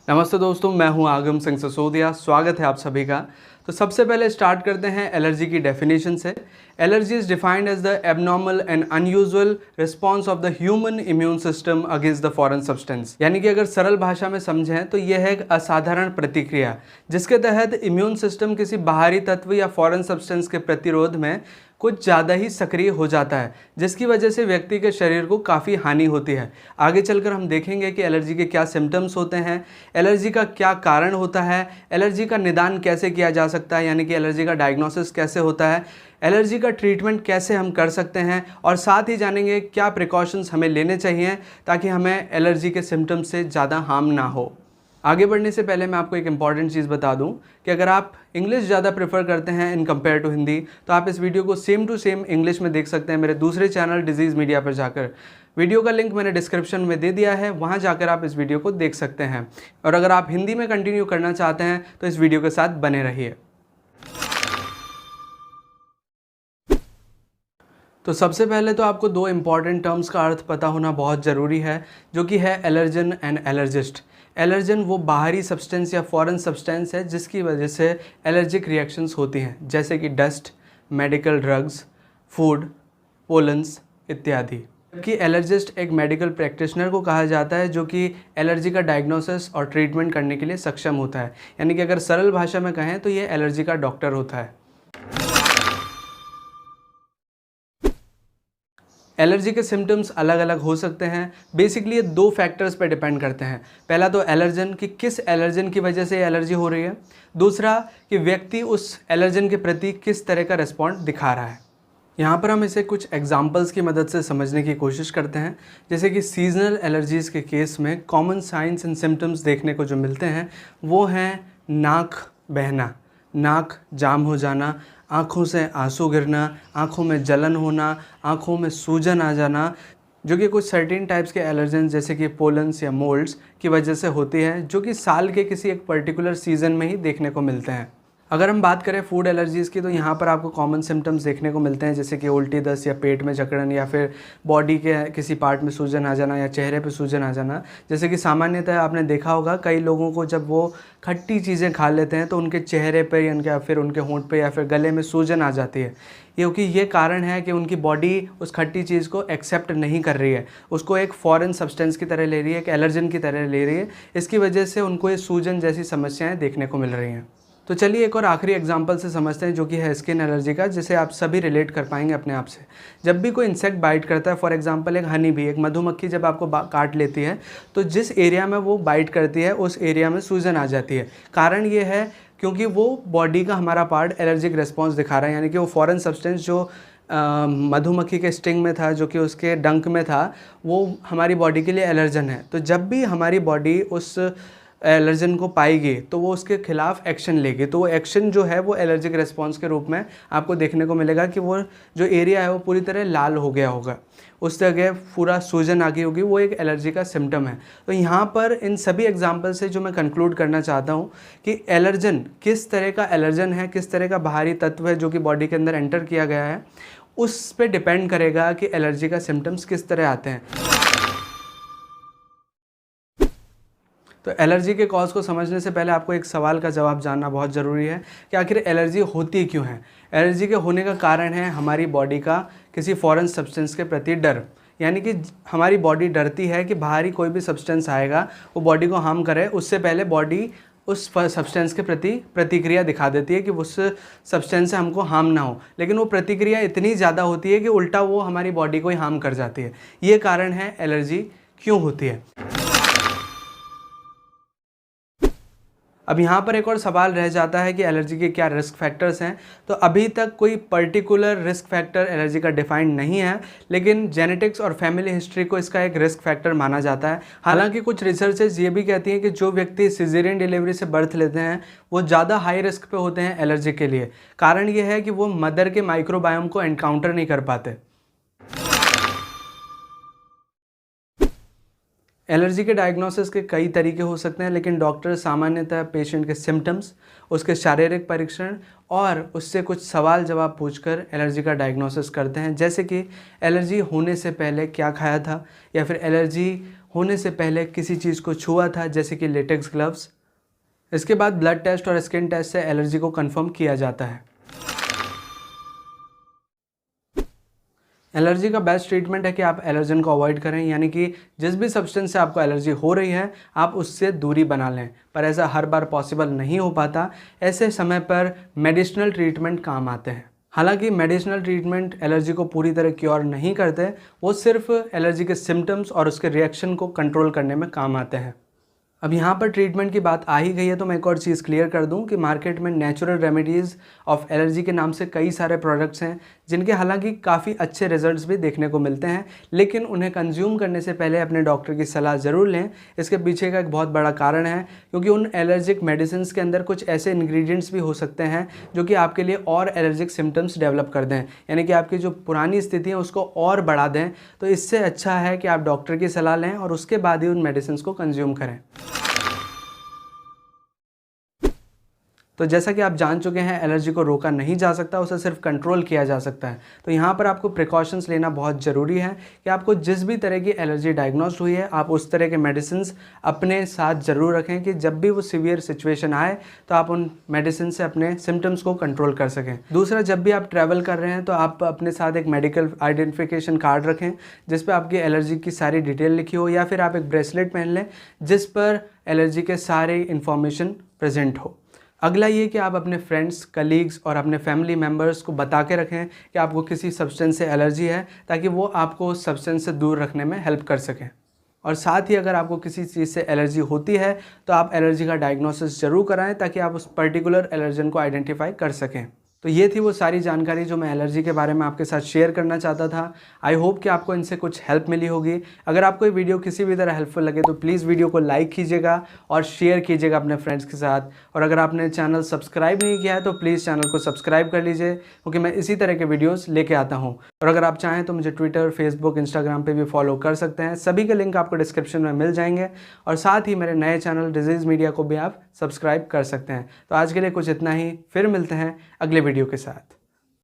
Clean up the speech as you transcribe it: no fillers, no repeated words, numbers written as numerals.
नमस्ते दोस्तों, मैं हूं आगम सिंह सिसोदिया। स्वागत है आप सभी का। तो सबसे पहले स्टार्ट करते हैं एलर्जी की डेफिनेशन से। Allergy is defined as the abnormal and unusual response of the human immune system against the foreign substance. यानी कि अगर सरल भाषा में समझें तो यह है एक असाधारण प्रतिक्रिया जिसके तहत इम्यून सिस्टम किसी बाहरी तत्व या फॉरेन सब्सटेंस के प्रतिरोध में कुछ ज़्यादा ही सक्रिय हो जाता है, जिसकी वजह से व्यक्ति के शरीर को काफ़ी हानि होती है। आगे चलकर हम देखेंगे कि एलर्जी के क्या सिम्टम्स होते हैं, एलर्जी का क्या कारण होता है, एलर्जी का निदान कैसे किया जा सकता है, यानी कि एलर्जी का डायग्नोसिस कैसे होता है, एलर्जी का ट्रीटमेंट कैसे हम कर सकते हैं, और साथ ही जानेंगे क्या प्रिकॉशंस हमें लेने चाहिए ताकि हमें एलर्जी के सिम्टम्स से ज़्यादा हार्म ना हो। आगे बढ़ने से पहले मैं आपको एक इम्पॉर्टेंट चीज़ बता दूं कि अगर आप इंग्लिश ज़्यादा प्रेफर करते हैं इन कंपेयर टू हिंदी, तो आप इस वीडियो को सेम टू सेम इंग्लिश में देख सकते हैं मेरे दूसरे चैनल डिजीज़ मीडिया पर जाकर। वीडियो का लिंक मैंने डिस्क्रिप्शन में दे दिया है, वहाँ जाकर आप इस वीडियो को देख सकते हैं। और अगर आप हिंदी में कंटिन्यू करना चाहते हैं तो इस वीडियो के साथ बने रहिए। तो सबसे पहले तो आपको दो इम्पॉर्टेंट टर्म्स का अर्थ पता होना बहुत ज़रूरी है, जो कि है एलर्जन एंड एलर्जिस्ट। एलर्जन वो बाहरी सब्सटेंस या फॉरेन सब्सटेंस है जिसकी वजह से एलर्जिक रिएक्शंस होती हैं, जैसे कि dust, medical drugs, food, pollens इत्यादि। जबकि एलर्जिस्ट एक मेडिकल प्रैक्टिशनर को कहा जाता है जो कि एलर्जी का डायग्नोसिस और ट्रीटमेंट करने के लिए सक्षम होता है। यानी कि अगर सरल भाषा में कहें तो ये एलर्जी का डॉक्टर होता है। एलर्जी के सिम्टम्स अलग अलग हो सकते हैं। बेसिकली ये दो फैक्टर्स पे डिपेंड करते हैं। पहला तो एलर्जन कि किस एलर्जन की वजह से एलर्जी हो रही है, दूसरा कि व्यक्ति उस एलर्जन के प्रति किस तरह का रिस्पॉन्ड दिखा रहा है। यहाँ पर हम इसे कुछ एग्जाम्पल्स की मदद से समझने की कोशिश करते हैं। जैसे कि सीजनल एलर्जीज़ के केस में कॉमन साइंस एंड सिम्टम्स देखने को जो मिलते हैं वो हैं नाक बहना, नाक जाम हो जाना, आँखों से आंसू गिरना, आँखों में जलन होना, आँखों में सूजन आ जाना, जो कि कुछ सर्टेन टाइप्स के एलर्जन जैसे कि पोलन्स या मोल्ड्स की वजह से होती है, जो कि साल के किसी एक पर्टिकुलर सीज़न में ही देखने को मिलते हैं। अगर हम बात करें फूड एलर्जीज़ की तो यहाँ पर आपको कॉमन सिम्टम्स देखने को मिलते हैं, जैसे कि उल्टी, दस्त या पेट में जकड़न, या फिर बॉडी के किसी पार्ट में सूजन आ जाना या चेहरे पे सूजन आ जाना। जैसे कि सामान्यतः आपने देखा होगा कई लोगों को जब वो खट्टी चीज़ें खा लेते हैं तो उनके चेहरे पर या फिर उनके होंठ पे या फिर गले में सूजन आ जाती है, क्योंकि ये कारण है कि उनकी बॉडी उस खट्टी चीज़ को एक्सेप्ट नहीं कर रही है, उसको एक फॉरेन सब्सटेंस की तरह ले रही है, एक एलर्जन की तरह ले रही है। इसकी वजह से उनको ये सूजन जैसी समस्याएँ देखने को मिल रही हैं। तो चलिए एक और आखिरी एग्जांपल से समझते हैं, जो कि है स्किन एलर्जी का, जिसे आप सभी रिलेट कर पाएंगे अपने आप से। जब भी कोई इंसेक्ट बाइट करता है, फॉर एग्जांपल एक हनी भी, एक मधुमक्खी जब आपको काट लेती है तो जिस एरिया में वो बाइट करती है उस एरिया में सूजन आ जाती है। कारण ये है क्योंकि वो बॉडी का हमारा पार्ट एलर्जिक रिस्पॉन्स दिखा रहा है, यानी कि वो फॉरेन सब्सटेंस जो मधुमक्खी के स्टिंग में था, जो कि उसके डंक में था, वो हमारी बॉडी के लिए एलर्जन है। तो जब भी हमारी बॉडी उस एलर्जन को पाएगी तो वो उसके खिलाफ एक्शन लेगी, तो वो एक्शन जो है वो एलर्जिक रिस्पॉन्स के रूप में आपको देखने को मिलेगा कि वो जो एरिया है वो पूरी तरह लाल हो गया होगा, उस जगह पूरा सूजन आ गई होगी, वो एक एलर्जी का सिम्टम है। तो यहाँ पर इन सभी एग्जाम्पल से जो मैं कंक्लूड करना चाहता हूँ कि एलर्जन किस तरह का एलर्जन है, किस तरह का बाहरी तत्व है जो कि बॉडी के अंदर एंटर किया गया है, उस पर डिपेंड करेगा कि एलर्जी का सिम्टम्स किस तरह आते हैं। तो एलर्जी के कॉज को समझने से पहले आपको एक सवाल का जवाब जानना बहुत ज़रूरी है कि आखिर एलर्जी होती क्यों है। एलर्जी के होने का कारण है हमारी बॉडी का किसी फॉरेन सब्सटेंस के प्रति डर, यानी कि हमारी बॉडी डरती है कि बाहरी कोई भी सब्सटेंस आएगा वो बॉडी को हार्म करे, उससे पहले बॉडी उस सब्सटेंस के प्रति प्रतिक्रिया दिखा देती है कि उस सब्सटेंस से हमको हार्म ना हो, लेकिन वो प्रतिक्रिया इतनी ज़्यादा होती है कि उल्टा वो हमारी बॉडी को ही हार्म कर जाती है। ये कारण है एलर्जी क्यों होती है। अब यहाँ पर एक और सवाल रह जाता है कि एलर्जी के क्या रिस्क फैक्टर्स हैं। तो अभी तक कोई पर्टिकुलर रिस्क फैक्टर एलर्जी का डिफाइंड नहीं है, लेकिन जेनेटिक्स और फैमिली हिस्ट्री को इसका एक रिस्क फैक्टर माना जाता है। हालांकि कुछ रिसर्चेस ये भी कहती हैं कि जो व्यक्ति सिजेरियन डिलीवरी से बर्थ लेते हैं वो ज़्यादा हाई रिस्क पे होते हैं एलर्जी के लिए। कारण ये है कि वो मदर के माइक्रोबायोम को एनकाउंटर नहीं कर पाते। एलर्जी के डायग्नोसिस के कई तरीके हो सकते हैं, लेकिन डॉक्टर सामान्यतः पेशेंट के सिम्टम्स, उसके शारीरिक परीक्षण और उससे कुछ सवाल जवाब पूछकर एलर्जी का डायग्नोसिस करते हैं। जैसे कि एलर्जी होने से पहले क्या खाया था, या फिर एलर्जी होने से पहले किसी चीज़ को छुआ था, जैसे कि लेटेक्स ग्लव्स। इसके बाद ब्लड टेस्ट और स्किन टेस्ट से एलर्जी को कंफर्म किया जाता है। एलर्जी का बेस्ट ट्रीटमेंट है कि आप एलर्जन को अवॉइड करें, यानी कि जिस भी सब्सटेंस से आपको एलर्जी हो रही है आप उससे दूरी बना लें। पर ऐसा हर बार पॉसिबल नहीं हो पाता। ऐसे समय पर मेडिसिनल ट्रीटमेंट काम आते हैं। हालांकि मेडिसिनल ट्रीटमेंट एलर्जी को पूरी तरह क्योर नहीं करते, वो सिर्फ एलर्जी के सिम्टम्स और उसके रिएक्शन को कंट्रोल करने में काम आते हैं। अब यहाँ पर ट्रीटमेंट की बात आ ही गई है तो मैं एक और चीज़ क्लियर कर दूँ कि मार्केट में नेचुरल रेमेडीज़ ऑफ एलर्जी के नाम से कई सारे प्रोडक्ट्स हैं, जिनके हालांकि काफ़ी अच्छे रिजल्ट्स भी देखने को मिलते हैं, लेकिन उन्हें कंज्यूम करने से पहले अपने डॉक्टर की सलाह ज़रूर लें। इसके पीछे का एक बहुत बड़ा कारण है, क्योंकि उन एलर्जिक मेडिसिन के अंदर कुछ ऐसे इंग्रेडिएंट्स भी हो सकते हैं जो कि आपके लिए और एलर्जिक सिम्टम्स डेवलप कर दें, यानी कि आपकी जो पुरानी स्थिति है उसको और बढ़ा दें। तो इससे अच्छा है कि आप डॉक्टर की सलाह लें और उसके बाद ही उन मेडिसिन को कंज्यूम करें। तो जैसा कि आप जान चुके हैं, एलर्जी को रोका नहीं जा सकता, उसे सिर्फ कंट्रोल किया जा सकता है। तो यहाँ पर आपको प्रिकॉशंस लेना बहुत ज़रूरी है कि आपको जिस भी तरह की एलर्जी डायग्नोस्ड हुई है आप उस तरह के मेडिसिन अपने साथ ज़रूर रखें कि जब भी वो सीवियर सिचुएशन आए तो आप उन मेडिसिन से अपने सिम्टम्स को कंट्रोल कर सकें। दूसरा, जब भी आप ट्रैवल कर रहे हैं तो आप अपने साथ एक मेडिकल आइडेंटिफिकेशन कार्ड रखें जिस पर आपकी एलर्जी की सारी डिटेल लिखी हो, या फिर आप एक ब्रेसलेट पहन लें जिस पर एलर्जी के सारे इन्फॉर्मेशन प्रेजेंट हो। अगला ये कि आप अपने फ्रेंड्स, कलीग्स और अपने फैमिली मेम्बर्स को बता के रखें कि आपको किसी सब्सटेंस से एलर्जी है, ताकि वो आपको उस सब्सटेंस से दूर रखने में हेल्प कर सकें। और साथ ही अगर आपको किसी चीज़ से एलर्जी होती है तो आप एलर्जी का डायग्नोसिस ज़रूर कराएं, ताकि आप उस पर्टिकुलर एलर्जन को आइडेंटिफाई कर सकें। तो ये थी वो सारी जानकारी जो मैं एलर्जी के बारे में आपके साथ शेयर करना चाहता था। आई होप कि आपको इनसे कुछ हेल्प मिली होगी। अगर आपको ये वीडियो किसी भी तरह हेल्पफुल लगे तो प्लीज़ वीडियो को लाइक कीजिएगा और शेयर कीजिएगा अपने फ्रेंड्स के साथ। और अगर आपने चैनल सब्सक्राइब नहीं किया है तो प्लीज़ चैनल को सब्सक्राइब कर लीजिए, क्योंकि मैं इसी तरह के वीडियोज़ लेके आता हूँ। और अगर आप चाहें तो मुझे ट्विटर, फेसबुक, इंस्टाग्राम पर भी फॉलो कर सकते हैं। सभी के लिंक आपको डिस्क्रिप्शन में मिल जाएंगे। और साथ ही मेरे नए चैनल डिजीज़ मीडिया को भी आप सब्सक्राइब कर सकते हैं। तो आज के लिए कुछ इतना ही, फिर मिलते हैं अगले वीडियो के साथ।